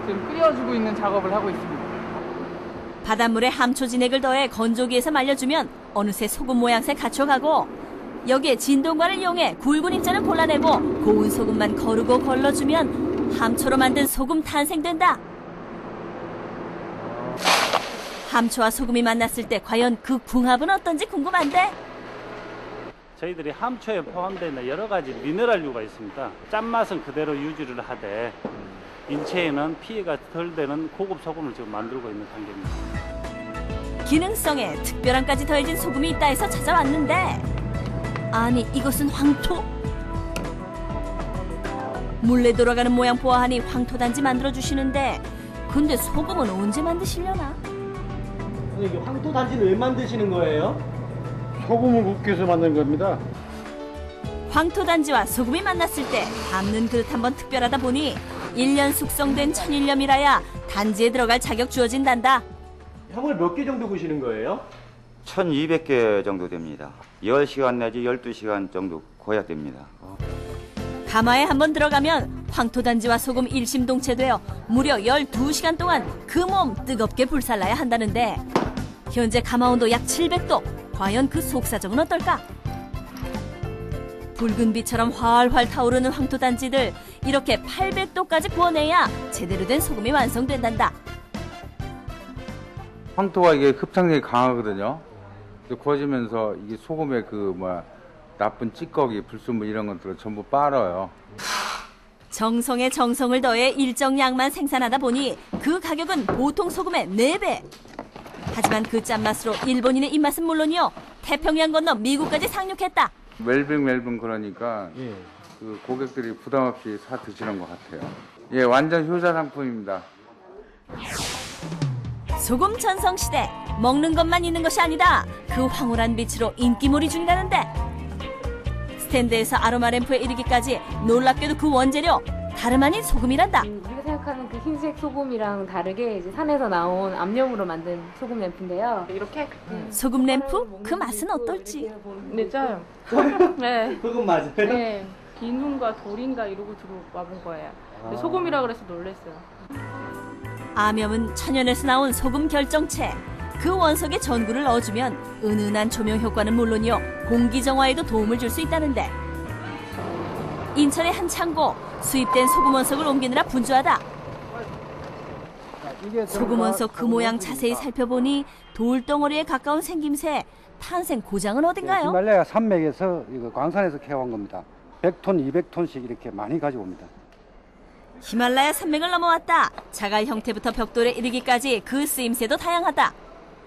지금 끓여주고 있는 작업을 하고 있습니다. 바닷물에 함초 진액을 더해 건조기에서 말려주면 어느새 소금 모양새 갖춰가고 여기에 진동관을 이용해 굵은 입자는 골라내고 고운 소금만 거르고 걸러주면 함초로 만든 소금 탄생된다. 함초와 소금이 만났을 때 과연 그 궁합은 어떤지 궁금한데? 저희들이 함초에 포함되어 있는 여러 가지 미네랄류가 있습니다. 짠맛은 그대로 유지를 하되 인체에는 피해가 덜 되는 고급 소금을 지금 만들고 있는 단계입니다. 기능성에 특별함까지 더해진 소금이 있다 해서 찾아왔는데 아니 이것은 황토? 몰래 돌아가는 모양 보아하니 황토단지 만들어주시는데 근데 소금은 언제 만드시려나? 이게 황토 단지는 왜 만드시는 거예요? 소금을 굽기 위해서 만든 겁니다. 황토단지와 소금이 만났을 때 담는 그릇 한번 특별하다 보니 1년 숙성된 천일염이라야 단지에 들어갈 자격 주어진단다. 형을 몇 개 정도 구시는 거예요? 1200개 정도 됩니다. 10시간 내지 12시간 정도 고약됩니다. 가마에 한번 들어가면 황토단지와 소금 일심동체되어 무려 12시간 동안 그 몸 뜨겁게 불살라야 한다는데 현재 가마 온도 약 700도. 과연 그 속사정은 어떨까? 붉은 빛처럼 활활 타오르는 황토단지들 이렇게 800도까지 구워내야 제대로 된 소금이 완성된단다. 황토가 이게 흡착력이 강하거든요. 구워지면서 이게 소금의 나쁜 찌꺼기, 불순물 이런 것들을 전부 빨아요. 정성에 정성을 더해 일정 양만 생산하다 보니 그 가격은 보통 소금의 4배. 하지만 그 짠맛으로 일본인의 입맛은 물론이요. 태평양 건너 미국까지 상륙했다. 멜빙 그러니까 예. 그 고객들이 부담 없이 사 드시는 것 같아요. 예, 완전 효자 상품입니다. 소금 전성시대 먹는 것만 있는 것이 아니다. 그 황홀한 빛으로 인기몰이 중이라는데 스탠드에서 아로마 램프에 이르기까지 놀랍게도 그 원재료 다름 아닌 소금이란다. 우리가 생각하는 그 흰색 소금이랑 다르게 이제 산에서 나온 암염으로 만든 소금 램프인데요. 이렇게 소금 램프? 그 맛은 어떨지? 네, 짜요. 네. 소금 맞아요? 네. 비누인가 돌인가 이러고 들어와본 거예요. 근데 소금이라 그래서 놀랐어요. 암염은 천연에서 나온 소금 결정체. 그 원석에 전구를 넣어주면 은은한 조명 효과는 물론이요. 공기 정화에도 도움을 줄 수 있다는데 인천의 한 창고 수입된 소금 원석을 옮기느라 분주하다. 소금 원석 그 모양 자세히 살펴보니 돌덩어리에 가까운 생김새. 탄생 고장은 어딘가요? 히말라야 산맥에서 이거 광산에서 캐온 겁니다. 100톤, 200톤씩 이렇게 많이 가지고 옵니다. 히말라야 산맥을 넘어왔다. 자갈 형태부터 벽돌에 이르기까지 그 쓰임새도 다양하다.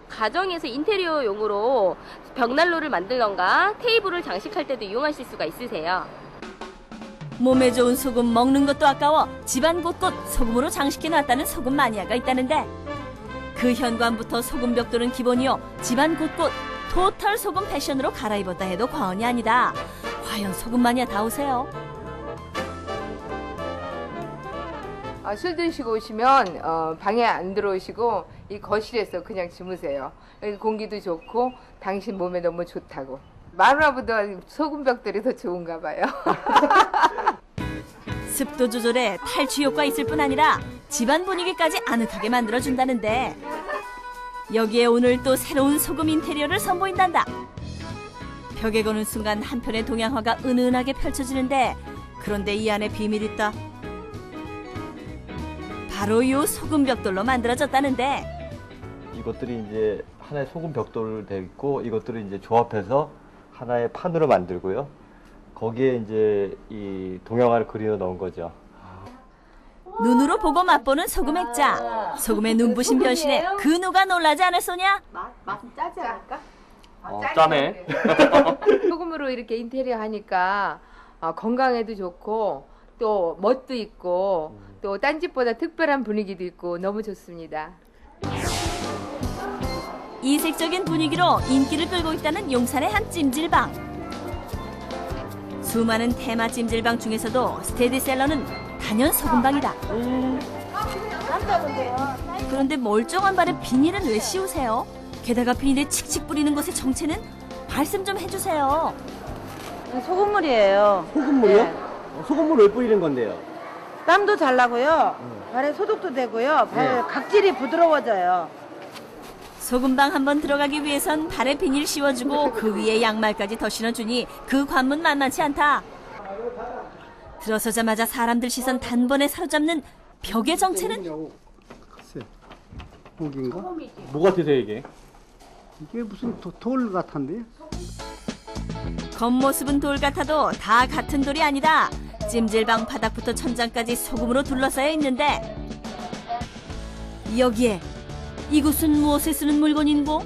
가정에서 인테리어용으로 벽난로를 만들던가 테이블을 장식할 때도 이용하실 수가 있으세요. 몸에 좋은 소금 먹는 것도 아까워 집안 곳곳 소금으로 장식해놨다는 소금 마니아가 있다는데 그 현관부터 소금 벽돌은 기본이요. 집안 곳곳 토탈 소금 패션으로 갈아입었다 해도 과언이 아니다. 과연 소금 마니아 다우세요? 술 드시고 오시면 방에 안 들어오시고 이 거실에서 그냥 주무세요. 여기 공기도 좋고 당신 몸에 너무 좋다고. 마누라보다 소금벽돌이 더 좋은가 봐요. 습도 조절에 탈취 효과 있을 뿐 아니라 집안 분위기까지 아늑하게 만들어준다는데 여기에 오늘 또 새로운 소금 인테리어를 선보인단다. 벽에 거는 순간 한편의 동양화가 은은하게 펼쳐지는데 그런데 이 안에 비밀이 있다. 바로 이 소금 벽돌로 만들어졌다는데 이것들이 이제 하나의 소금 벽돌로 되어 있고 이것들을 이제 조합해서 하나의 판으로 만들고요. 거기에 이제 이 동양화를 그려 넣은 거죠. 눈으로 보고 맛보는 소금 액자. 소금의 눈부신 변신에 그 누가 놀라지 않았소냐? 맛은 짜지 않을까? 짜네. 소금으로 이렇게 인테리어 하니까 건강에도 좋고 또 멋도 있고 또 딴 집보다 특별한 분위기도 있고 너무 좋습니다. 이색적인 분위기로 인기를 끌고 있다는 용산의 한 찜질방. 수많은 테마 찜질방 중에서도 스테디셀러는 단연 소금방이다. 그런데 멀쩡한 발에 비닐은 왜 씌우세요? 게다가 비닐에 칙칙 뿌리는 것의 정체는 말씀 좀 해주세요. 소금물이에요. 소금물이요? 네. 소금물 왜 뿌리는 건데요? 땀도 잘 나고요. 발에 소독도 되고요. 발 각질이 부드러워져요. 소금방 한번 들어가기 위해선 발에 비닐 씌워주고 그 위에 양말까지 더 신어주니 그 관문 만만치 않다. 들어서자마자 사람들 시선 단번에 사로잡는 벽의 정체는 고기인가? 뭐 같으세요 이게? 이게 무슨 돌 같은데? 겉모습은 돌 같아도 다 같은 돌이 아니다. 찜질방 바닥부터 천장까지 소금으로 둘러싸여 있는데 여기에 이곳은 무엇에 쓰는 물건인고?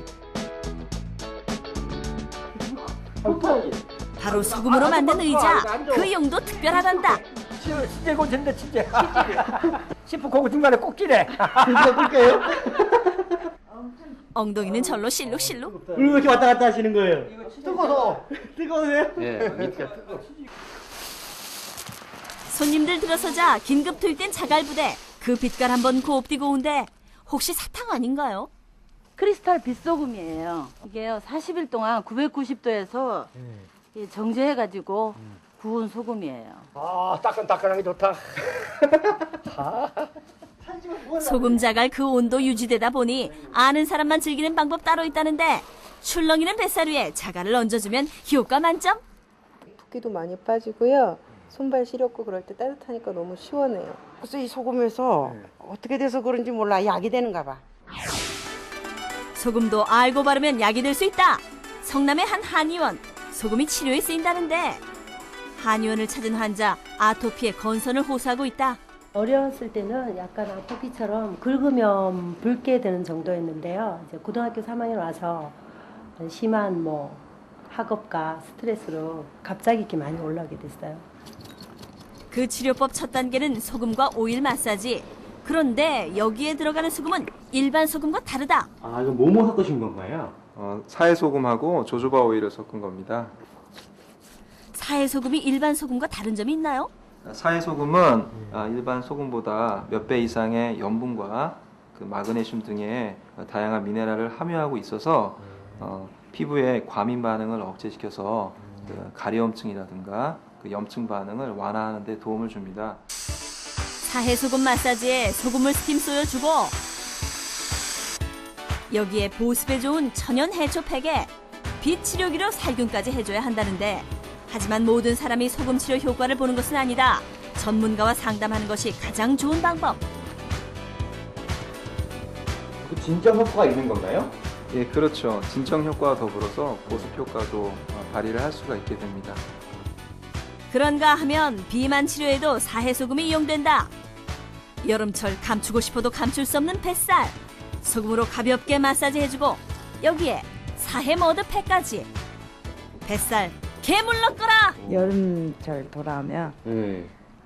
바로 소금으로 만든 의자. 그 용도 특별하단다. 진짜 고친데 진짜. 싶어 거기 중간에 꼭지래. 볼까요? 엉덩이는 절로 실룩실룩. 왜 이렇게 왔다 갔다 하시는 거예요? 뜨거워서요? 예, 밑에 뜨거. 손님들 들어서자 긴급 들땐 자갈부대. 그 빛깔 한번 곱디고 온데 혹시 사탕 아닌가요? 크리스탈 빛소금이에요. 이게요 40일 동안 990도에서 정제해가지고 구운 소금이에요. 아 따끈따끈하게 좋다. 소금 자갈 그 온도 유지되다 보니 아는 사람만 즐기는 방법 따로 있다는데 출렁이는 뱃살 위에 자갈을 얹어주면 효과 만점. 붓기도 많이 빠지고요. 손발 시렵고 그럴 때 따뜻하니까 너무 시원해요. 그래서 이 소금에서 어떻게 돼서 그런지 몰라 약이 되는가 봐. 소금도 알고 바르면 약이 될 수 있다. 성남의 한 한의원. 소금이 치료에 쓰인다는데 한의원을 찾은 환자 아토피에 건선을 호소하고 있다. 어렸을 때는 약간 아토피처럼 긁으면 붉게 되는 정도였는데요. 이제 고등학교 3학년 와서 심한 학업과 스트레스로 갑자기 이렇게 많이 올라오게 됐어요. 그 치료법 첫 단계는 소금과 오일 마사지. 그런데 여기에 들어가는 소금은 일반 소금과 다르다. 아 이거 뭐뭐 섞으신 건가요? 사해소금하고 조조바 오일을 섞은 겁니다. 사해소금이 일반 소금과 다른 점이 있나요? 사해소금은 일반 소금보다 몇 배 이상의 염분과 그 마그네슘 등의 다양한 미네랄을 함유하고 있어서 피부의 과민 반응을 억제시켜서 그 가려움증이라든가 그 염증 반응을 완화하는 데 도움을 줍니다. 사해소금 마사지에 소금을 스팀 쏘여주고 여기에 보습에 좋은 천연 해초팩에 빛 치료기로 살균까지 해줘야 한다는데 하지만 모든 사람이 소금 치료 효과를 보는 것은 아니다. 전문가와 상담하는 것이 가장 좋은 방법. 진정 효과가 있는 건가요? 예, 그렇죠. 진정 효과와 더불어서 보습 효과도 발휘를 할 수가 있게 됩니다. 그런가 하면 비만 치료에도 사해소금이 이용된다. 여름철 감추고 싶어도 감출 수 없는 뱃살. 소금으로 가볍게 마사지 해주고 여기에 사해 머드팩까지. 뱃살 개물러 끓어. 여름철 돌아오면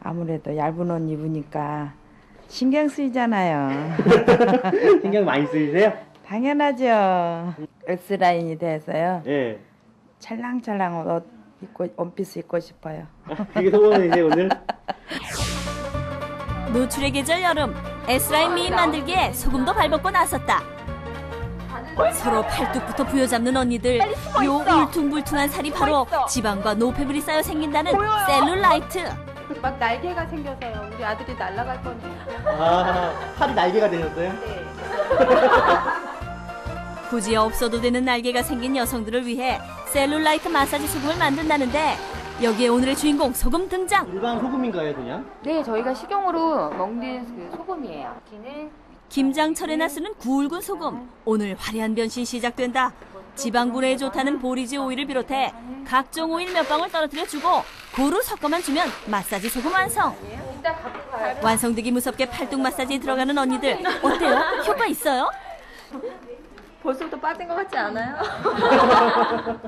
아무래도 얇은 옷 입으니까 신경 쓰이잖아요. 신경 많이 쓰이세요? 당연하죠. S라인이 돼서요. 예. 찰랑찰랑 옷 입고 원피스 입고 싶어요. 그게 소원이세요 오늘? 노출의 계절 여름. S라인 미인 만들기에 소금도 발벗고 나섰다. 서로 팔뚝부터 부여잡는 언니들. 요 울퉁불퉁한 살이 바로 지방과 노폐물이 쌓여 생긴다는 셀룰라이트. 막 날개가 생겨서요. 우리 아들이 날아갈 뻔해요. 아 팔이 날개가 되셨어요? 네. 굳이 없어도 되는 날개가 생긴 여성들을 위해 셀룰라이트 마사지 소금을 만든다는데 여기에 오늘의 주인공 소금 등장. 일반 소금인가요 그냥? 네, 저희가 식용으로 먹는 그 소금이에요. 김장철에나 쓰는 굵은 소금. 오늘 화려한 변신 시작된다. 지방분해에 좋다는 보리지 오일을 비롯해 각종 오일 몇 방울 떨어뜨려주고 고루 섞어만 주면 마사지 소금 완성. 완성되기 무섭게 팔뚝 마사지에 들어가는 언니들. 어때요? 효과 있어요? 벌써부터 빠진 것 같지 않아요?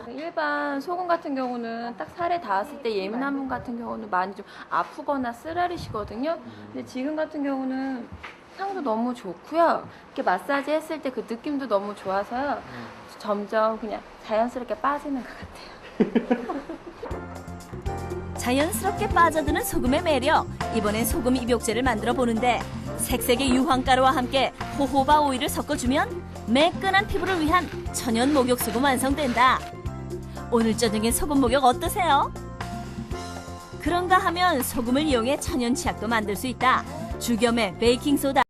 일반 소금 같은 경우는 딱 살에 닿았을 때 예민한 분 같은 경우는 많이 좀 아프거나 쓰라리시거든요. 근데 지금 같은 경우는 향도 너무 좋고요. 이렇게 마사지 했을 때 그 느낌도 너무 좋아서요. 점점 그냥 자연스럽게 빠지는 것 같아요. 자연스럽게 빠져드는 소금의 매력. 이번엔 소금 입욕제를 만들어 보는데 색색의 유황가루와 함께 호호바 오일을 섞어주면 매끈한 피부를 위한 천연 목욕 소금 완성된다. 오늘 저녁엔 소금 목욕 어떠세요? 그런가 하면 소금을 이용해 천연 치약도 만들 수 있다. 죽염에 베이킹소다.